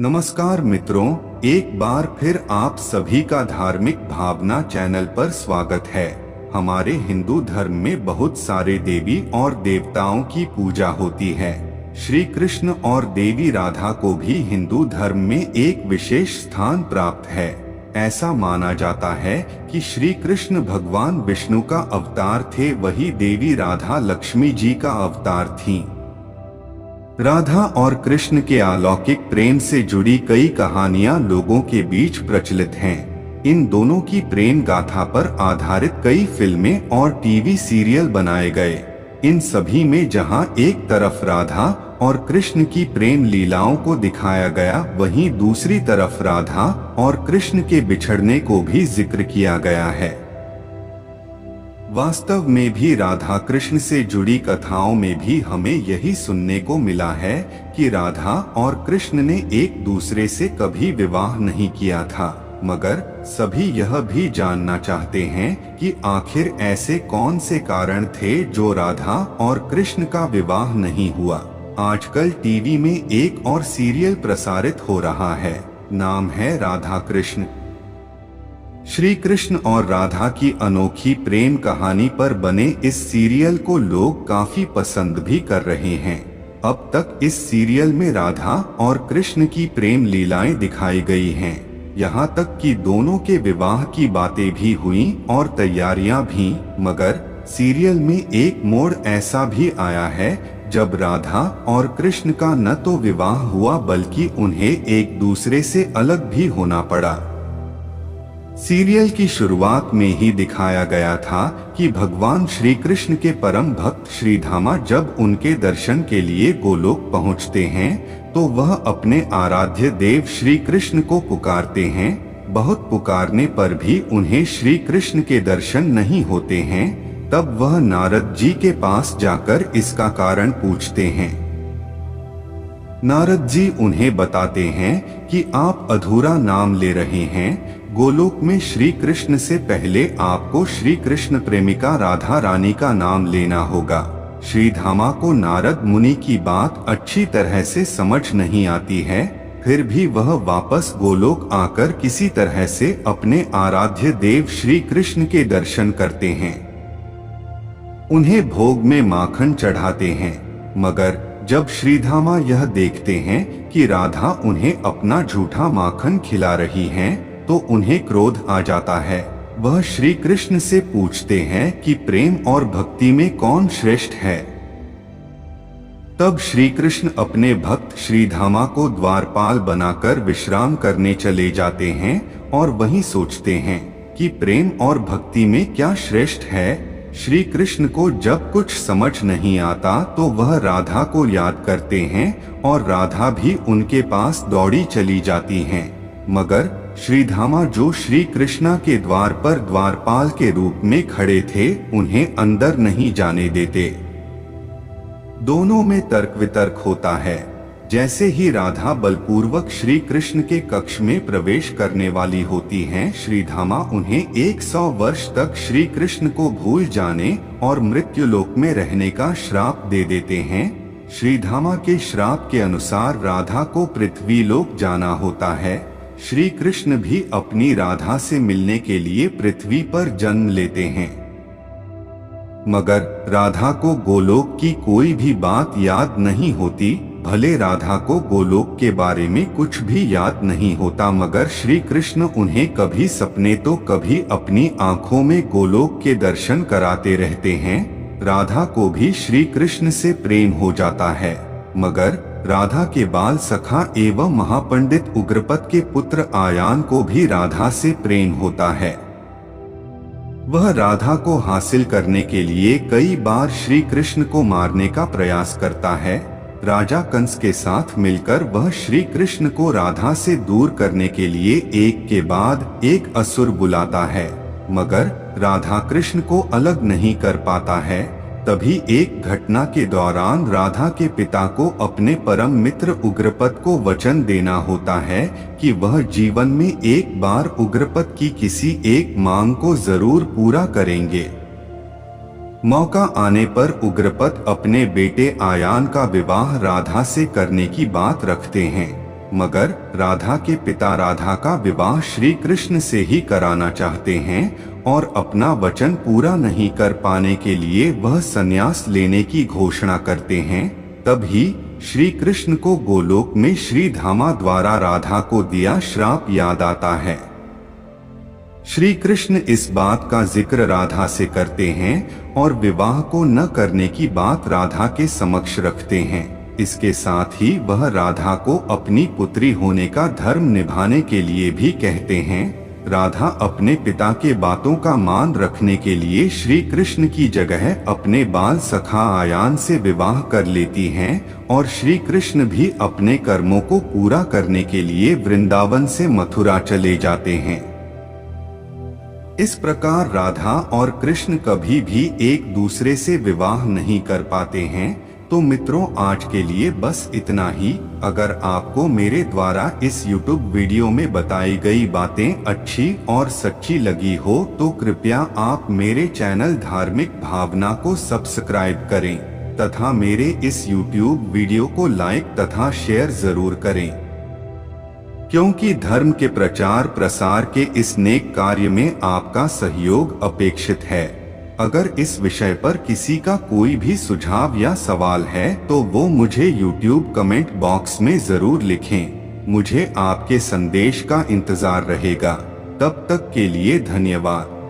नमस्कार मित्रों, एक बार फिर आप सभी का धार्मिक भावना चैनल पर स्वागत है। हमारे हिंदू धर्म में बहुत सारे देवी और देवताओं की पूजा होती है। श्री कृष्ण और देवी राधा को भी हिंदू धर्म में एक विशेष स्थान प्राप्त है। ऐसा माना जाता है कि श्री कृष्ण भगवान विष्णु का अवतार थे, वही देवी राधा लक्ष्मी जी का अवतार थीं। राधा और कृष्ण के अलौकिक प्रेम से जुड़ी कई कहानियां लोगों के बीच प्रचलित हैं। इन दोनों की प्रेम गाथा पर आधारित कई फिल्में और टीवी सीरियल बनाए गए। इन सभी में जहां एक तरफ राधा और कृष्ण की प्रेम लीलाओं को दिखाया गया, वहीं दूसरी तरफ राधा और कृष्ण के बिछड़ने को भी जिक्र किया गया है। वास्तव में भी राधा कृष्ण से जुड़ी कथाओं में भी हमें यही सुनने को मिला है कि राधा और कृष्ण ने एक दूसरे से कभी विवाह नहीं किया था, मगर सभी यह भी जानना चाहते हैं कि आखिर ऐसे कौन से कारण थे जो राधा और कृष्ण का विवाह नहीं हुआ। आजकल टीवी में एक और सीरियल प्रसारित हो रहा है, नाम है राधा कृष्ण। श्री कृष्ण और राधा की अनोखी प्रेम कहानी पर बने इस सीरियल को लोग काफी पसंद भी कर रहे हैं। अब तक इस सीरियल में राधा और कृष्ण की प्रेम लीलाएं दिखाई गई हैं। यहाँ तक कि दोनों के विवाह की बातें भी हुई और तैयारियां भी, मगर सीरियल में एक मोड़ ऐसा भी आया है जब राधा और कृष्ण का न तो विवाह हुआ बल्कि उन्हें एक दूसरे से अलग भी होना पड़ा। सीरियल की शुरुआत में ही दिखाया गया था कि भगवान श्री कृष्ण के परम भक्त श्रीधामा जब उनके दर्शन के लिए गोलोक पहुंचते हैं तो वह अपने आराध्य देव श्री कृष्ण को पुकारते हैं। बहुत पुकारने पर भी उन्हें श्री कृष्ण के दर्शन नहीं होते हैं। तब वह नारद जी के पास जाकर इसका कारण पूछते हैं। नारद जी उन्हें बताते हैं कि आप अधूरा नाम ले रहे हैं। गोलोक में श्री कृष्ण से पहले आपको श्री कृष्ण प्रेमिका राधा रानी का नाम लेना होगा। श्रीधामा को नारद मुनि की बात अच्छी तरह से समझ नहीं आती है, फिर भी वह वापस गोलोक आकर किसी तरह से अपने आराध्य देव श्री कृष्ण के दर्शन करते हैं। उन्हें भोग में माखन चढ़ाते हैं, मगर जब श्रीधामा यह देखते हैं कि राधा उन्हें अपना झूठा माखन खिला रही हैं, तो उन्हें क्रोध आ जाता है। वह श्री कृष्ण से पूछते हैं कि प्रेम और भक्ति में कौन श्रेष्ठ है। तब श्री कृष्ण अपने भक्त श्रीधामा को द्वारपाल बनाकर विश्राम करने चले जाते हैं और वहीं सोचते हैं कि प्रेम और भक्ति में क्या श्रेष्ठ है। श्री कृष्ण को जब कुछ समझ नहीं आता तो वह राधा को याद करते हैं और राधा भी उनके पास दौड़ी चली जाती हैं, मगर श्रीधामा जो श्री कृष्णा के द्वार पर द्वारपाल के रूप में खड़े थे, उन्हें अंदर नहीं जाने देते। दोनों में तर्क वितर्क होता है। जैसे ही राधा बलपूर्वक श्री कृष्ण के कक्ष में प्रवेश करने वाली होती हैं, श्रीधामा उन्हें 100 वर्ष तक श्री कृष्ण को भूल जाने और मृत्युलोक में रहने का श्राप दे देते हैं। श्रीधामा के श्राप के अनुसार राधा को पृथ्वी लोक जाना होता है। श्री कृष्ण भी अपनी राधा से मिलने के लिए पृथ्वी पर जन्म लेते हैं, मगर राधा को गोलोक की कोई भी बात याद नहीं होती। भले राधा को गोलोक के बारे में कुछ भी याद नहीं होता, मगर श्री कृष्ण उन्हें कभी सपने तो कभी अपनी आंखों में गोलोक के दर्शन कराते रहते हैं। राधा को भी श्री कृष्ण से प्रेम हो जाता है, मगर राधा के बाल सखा एवं महापंडित उग्रपद के पुत्र आयान को भी राधा से प्रेम होता है। वह राधा को हासिल करने के लिए कई बार श्री कृष्ण को मारने का प्रयास करता है। राजा कंस के साथ मिलकर वह श्री कृष्ण को राधा से दूर करने के लिए एक के बाद एक असुर बुलाता है, मगर राधा कृष्ण को अलग नहीं कर पाता है। तभी एक घटना के दौरान राधा के पिता को अपने परम मित्र उग्रपद को वचन देना होता है कि वह जीवन में एक बार उग्रपद की किसी एक मांग को जरूर पूरा करेंगे। मौका आने पर उग्रपद अपने बेटे आयान का विवाह राधा से करने की बात रखते हैं। मगर राधा के पिता राधा का विवाह श्री कृष्ण से ही कराना चाहते हैं और अपना वचन पूरा नहीं कर पाने के लिए वह संन्यास लेने की घोषणा करते हैं। तभी श्री कृष्ण को गोलोक में श्री धामा द्वारा राधा को दिया श्राप याद आता है। श्री कृष्ण इस बात का जिक्र राधा से करते हैं और विवाह को न करने की बात राधा के समक्ष रखते हैं। इसके साथ ही वह राधा को अपनी पुत्री होने का धर्म निभाने के लिए भी कहते हैं। राधा अपने पिता के बातों का मान रखने के लिए श्री कृष्ण की जगह अपने बाल सखा आयान से विवाह कर लेती हैं और श्री कृष्ण भी अपने कर्मों को पूरा करने के लिए वृंदावन से मथुरा चले जाते हैं। इस प्रकार राधा और कृष्ण कभी भी एक दूसरे से विवाह नहीं कर पाते हैं। तो मित्रों, आज के लिए बस इतना ही। अगर आपको मेरे द्वारा इस YouTube वीडियो में बताई गई बातें अच्छी और सच्ची लगी हो तो कृपया आप मेरे चैनल धार्मिक भावना को सब्सक्राइब करें तथा मेरे इस YouTube वीडियो को लाइक तथा शेयर जरूर करें, क्योंकि धर्म के प्रचार प्रसार के इस नेक कार्य में आपका सहयोग अपेक्षित है। अगर इस विषय पर किसी का कोई भी सुझाव या सवाल है तो वो मुझे YouTube कमेंट बॉक्स में जरूर लिखें। मुझे आपके संदेश का इंतजार रहेगा। तब तक के लिए धन्यवाद।